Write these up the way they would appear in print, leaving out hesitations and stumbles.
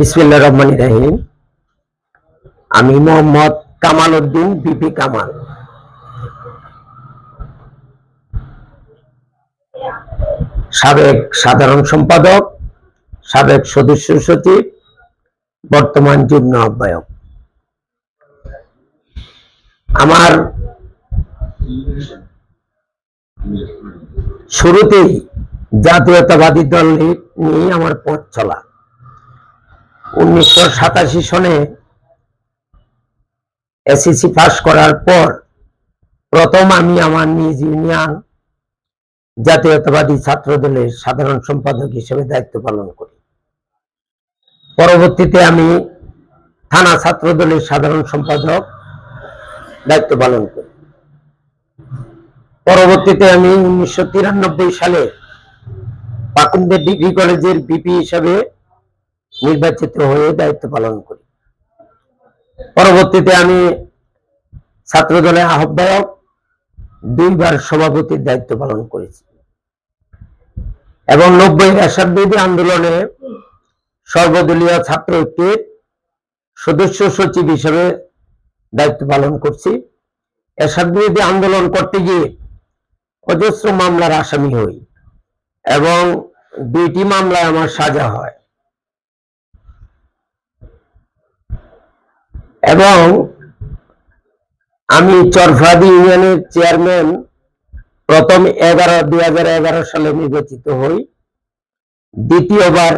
বিসমিল্লাহির রহমানির রহিম। আমি মোহাম্মদ কামাল উদ্দিন বিপি কামাল, সাবেক সাধারণ সম্পাদক, সাবেক সদস্য সচিব, বর্তমান যুগ্ম আহ্বায়ক। আমার শুরুতেই জাতীয়তাবাদী দল নিয়ে আমার পথ চলা। 1987 সনে এসএসসি পাস করার পর প্রথম আমি আমার নিজ ইউনিয়ন জাতীয়তাবাদী ছাত্র দলের সাধারণ সম্পাদক হিসেবে দায়িত্ব পালন করি। পরবর্তীতে আমি থানা ছাত্র দলের সাধারণ সম্পাদক দায়িত্ব পালন করি। পরবর্তীতে আমি 1993 সালে পাকুন্দের ডিগ্রি কলেজের বিপি হিসেবে নির্বাচিত হয়ে দায়িত্ব পালন করি। পরবর্তীতে আমি ছাত্র দলের আহ্বায়ক, 2 বার সভাপতির দায়িত্ব পালন করেছি এবং 90 এরশাদ বিরোধী আন্দোলনে সর্বদলীয় ছাত্র ঐক্যের সদস্য সচিব হিসেবে দায়িত্ব পালন করছি। এরশাদ বিরোধী আন্দোলন করতে গিয়ে অজস্র মামলার আসামি হই এবং 2টি মামলায় আমার সাজা হয় এবং আমি চরফাদি ইউনিয়নের চেয়ারম্যান প্রথম 2011 সালে নির্বাচিত হই। দ্বিতীয়বার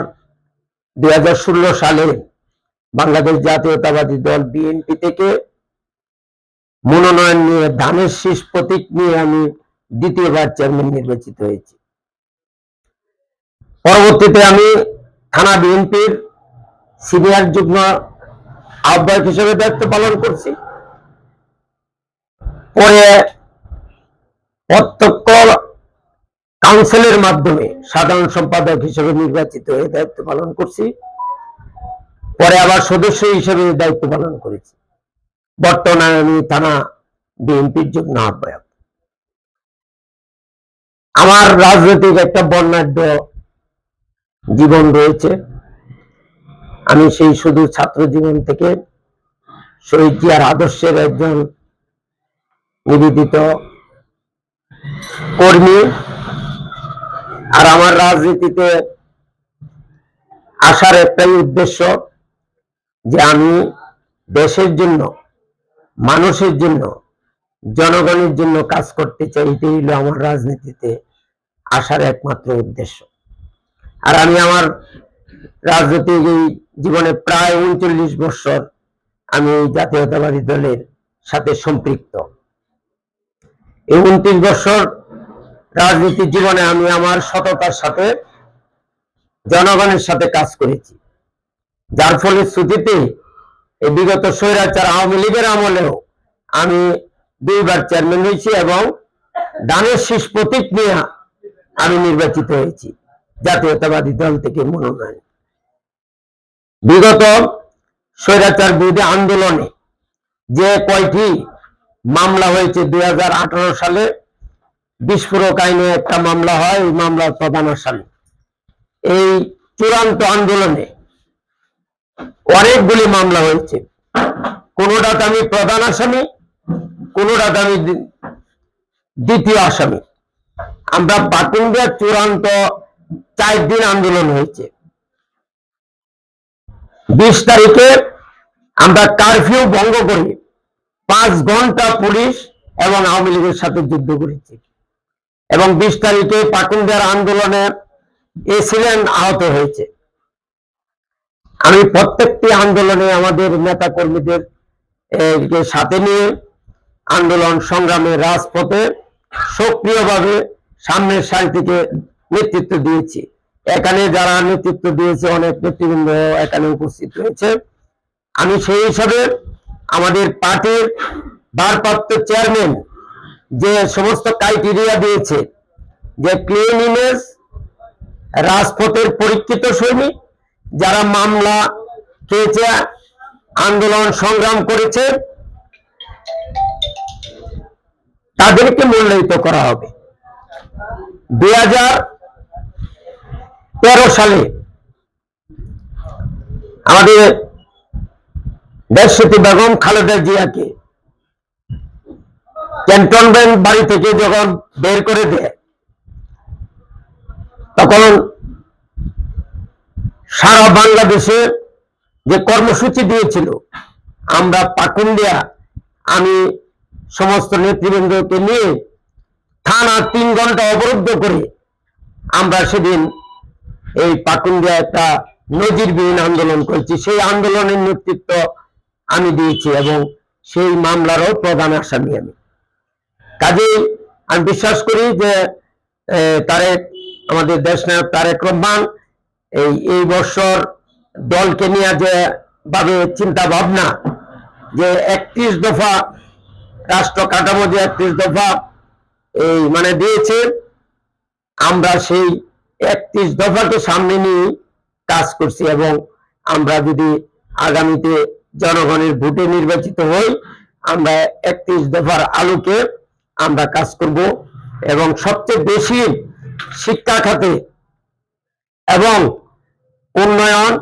2016 সালে বাংলাদেশ জাতীয়তাবাদী দল বিএনপি থেকে মনোনয়ন নিয়ে ধানের শীষ প্রতীক নিয়ে আমি দ্বিতীয়বার চেয়ারম্যান নির্বাচিত হয়েছি। পরবর্তীতে আমি থানা বিএনপির সিনিয়র যুগ্ম আহ্বায়ক হিসেবে দায়িত্ব পালন করছি। পরে প্রত্যক্ষ কাউন্সিলের মাধ্যমে সাধারণ সম্পাদক হিসেবে নির্বাচিত হয়ে দায়িত্ব পালন করছি। পরে আবার সদস্য হিসেবে দায়িত্ব পালন করেছি। বর্তমানে আমি থানা বিএনপির যুগ্ম আহ্বায়ক। আমার রাজনৈতিক একটা বর্ণাঢ্য জীবন রয়েছে। আমি সেই শুধু ছাত্র জীবন থেকে শহীদ জিয়ার আদর্শের একজন নিবেদিত কর্মী, আর আমার রাজনীতিতে আসার একটাই উদ্দেশ্য যে আমি দেশের জন্য, মানুষের জন্য, জনগণের জন্য কাজ করতে চাই। এটাই হলো আমার রাজনীতিতে আসার একমাত্র উদ্দেশ্য। আর আমি আমার রাজনৈতিক এই জীবনে প্রায় 39 বছর আমি জাতীয়তাবাদী দলের সাথে সম্পৃক্ত। এই 29 বছর রাজনীতির জীবনে আমি আমার সততার সাথে জনগণের সাথে কাজ করেছি, যার ফলে শ্রুতিতে এই বিগত স্বৈরাচার আওয়ামী লীগের আমলেও আমি 2 বার চেয়ারম্যান হয়েছি এবং ধানের শীষ প্রতীক নিয়ে আমি নির্বাচিত হয়েছি জাতীয়তাবাদী দল থেকে মনোনয়ন। বিগত স্বৈরাচার বিরোধী আন্দোলনে যে কয়টি মামলা হয়েছে, 2018 সালে বিস্ফোরক আইনে একটা মামলা হয়, এই মামলার প্রধান আসামি। এই চূড়ান্ত আন্দোলনে অনেকগুলি মামলা হয়েছে, কোনোটাতে আমি প্রধান আসামি, কোনোটাতে আমি দ্বিতীয় আসামি। আমরা পাকুন্দিয়া চূড়ান্ত 4 দিন আন্দোলন হয়েছে। 20 তারিখে আমরা কারফিউ ভঙ্গ করি 5 ঘন্টা পুলিশ এবং আওয়ামী লীগের সাথে যুদ্ধ করেছি এবং 20 তারিখে পাকুন্দিয়ার আন্দোলনে এসিলেন আহত হয়েছে। আমি প্রত্যেকটি আন্দোলনে আমাদের নেতা কর্মীদের সাথে নিয়ে আন্দোলন সংগ্রামে রাজপথে সক্রিয়ভাবে সামনের সারি থেকে নেতৃত্ব দিয়েছি। এখানে যারা নেতৃত্ব দিয়েছে অনেক নেতৃবৃন্দ এখানে উপস্থিত রয়েছে। আমি সেই হিসাবে আমাদের পার্টির ভারপ্রাপ্ত চেয়ারম্যান যে সমস্ত ক্রাইটেরিয়া দিয়েছে, যে ক্লিনলিনেস, রাজপথের পরীক্ষিত সৈনিক, যারা মামলা খেয়েছে, আন্দোলন সংগ্রাম করেছে, তাদেরকে মূল্যায়িত করা হবে। 2013 সালে আমাদের দেশনেত্রী বেগম খালেদা জিয়াকে ক্যান্টনমেন্ট বাড়ি থেকে যখন বের করে দেয়, তখন সারা বাংলাদেশে যে কর্মসূচি দিয়েছিল, আমরা পাকুন্দিয়া, আমি সমস্ত নেতৃবৃন্দকে নিয়ে টানা 3 ঘন্টা অবরুদ্ধ করে আমরা সেদিন এই পাকুন্দিয়া একটা নজিরবিহীন আন্দোলন করেছি। সেই আন্দোলনের নেতৃত্ব আমি দিয়েছি এবং সেই মামলারও প্রধান আসামি আমি। কাজেই আমি বিশ্বাস করি যে আমাদের দেশনায়ক তারেক রহমান এই বছর দলকে নিয়ে যে ভাবে চিন্তা ভাবনা, যে 31 দফা রাষ্ট্র কাঠামো, যে 31 দফা মানে দিয়েছে, আমরা সেই 31 দফাকে সামনে নিয়ে কাজ করছি এবং আমরা যদি আগামীতে জনগণের ভোটে নির্বাচিত হই, আমরা 31 দফার আলোকে আমরা কাজ করব এবং সবচেয়ে বেশি শিক্ষা খাতে এবং উন্নয়ন,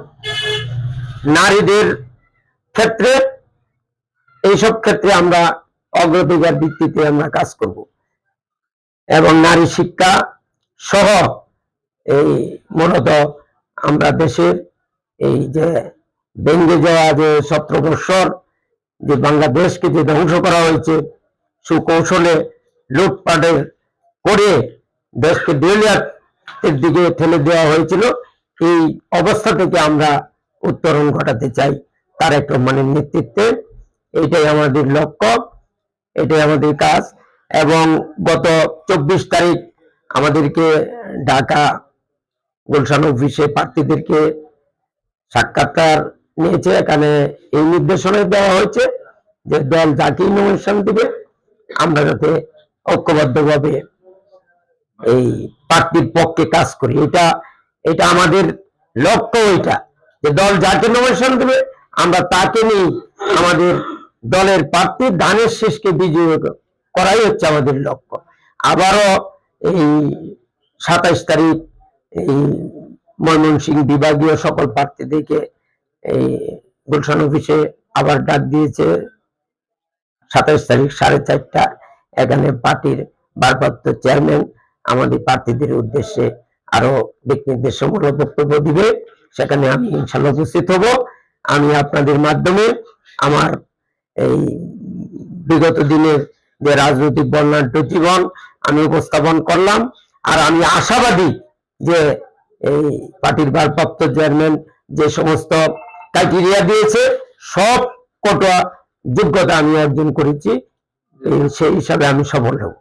নারীদের ক্ষেত্রে, এইসব ক্ষেত্রে আমরা অগ্রাধিকার ভিত্তিতে আমরা কাজ করব এবং নারী শিক্ষা সহ মূলত আমরা দেশের এই যে ভেঙে যাওয়া যে 17 বছর যে বাংলাদেশকে যে ধ্বংস করা হয়েছে, সুকৌশলে লুটপাটের করে দেশকে দেউলিয়াতের দিকে ঠেলে দেওয়া হয়েছিল, এই অবস্থা থেকে আমরা উত্তরণ ঘটাতে চাই তারেক রহমানের নেতৃত্বে। এটাই আমাদের লক্ষ্য, এটাই আমাদের কাজ। এবং গত 24 তারিখ আমাদেরকে ঢাকা গুলশান অফিসে প্রার্থীদেরকে সাক্ষাৎকার নিয়েছে। এখানে এই নির্দেশনা দেওয়া হয়েছে যে দল যাকেই নমিনেশন দিবে আমরা যাতে ঐক্যবদ্ধভাবে এই প্রার্থীর পক্ষে কাজ করি। এটা আমাদের লক্ষ্য, এটা যে দল যাকে নমিনেশন দেবে আমরা তাকে নিয়ে আমাদের দলের প্রার্থী ধানের শীষকে বিজয়ী করাই হচ্ছে আমাদের লক্ষ্য। আবারও এই 27 তারিখ এই ময়মনসিংহ বিভাগীয় সকল প্রার্থীদেরকে এই গুলশান অফিসে আবার ডাক দিয়েছে 27 তারিখ 4:30টা। এখানে পার্টির ভারপ্রাপ্ত চেয়ারম্যান আমাদের প্রার্থীদের উদ্দেশ্যে আরো দিক নির্দেশমূলক বক্তব্য দিবে, সেখানে আমি ইনশাল্লাহ উপস্থিত হব। আমি আপনাদের মাধ্যমে আমার এই বিগত দিনের যে রাজনৈতিক বর্ণাঢ্য জীবন আমি উপস্থাপন করলাম। আর আমি আশাবাদী যে এই পার্টির ভারপ্রাপ্ত চেয়ারম্যান যে সমস্ত ক্রাইটেরিয়া দিয়েছে সব কটা যোগ্যতা আমি অর্জন করেছি, সেই হিসাবে আমি সফল হব।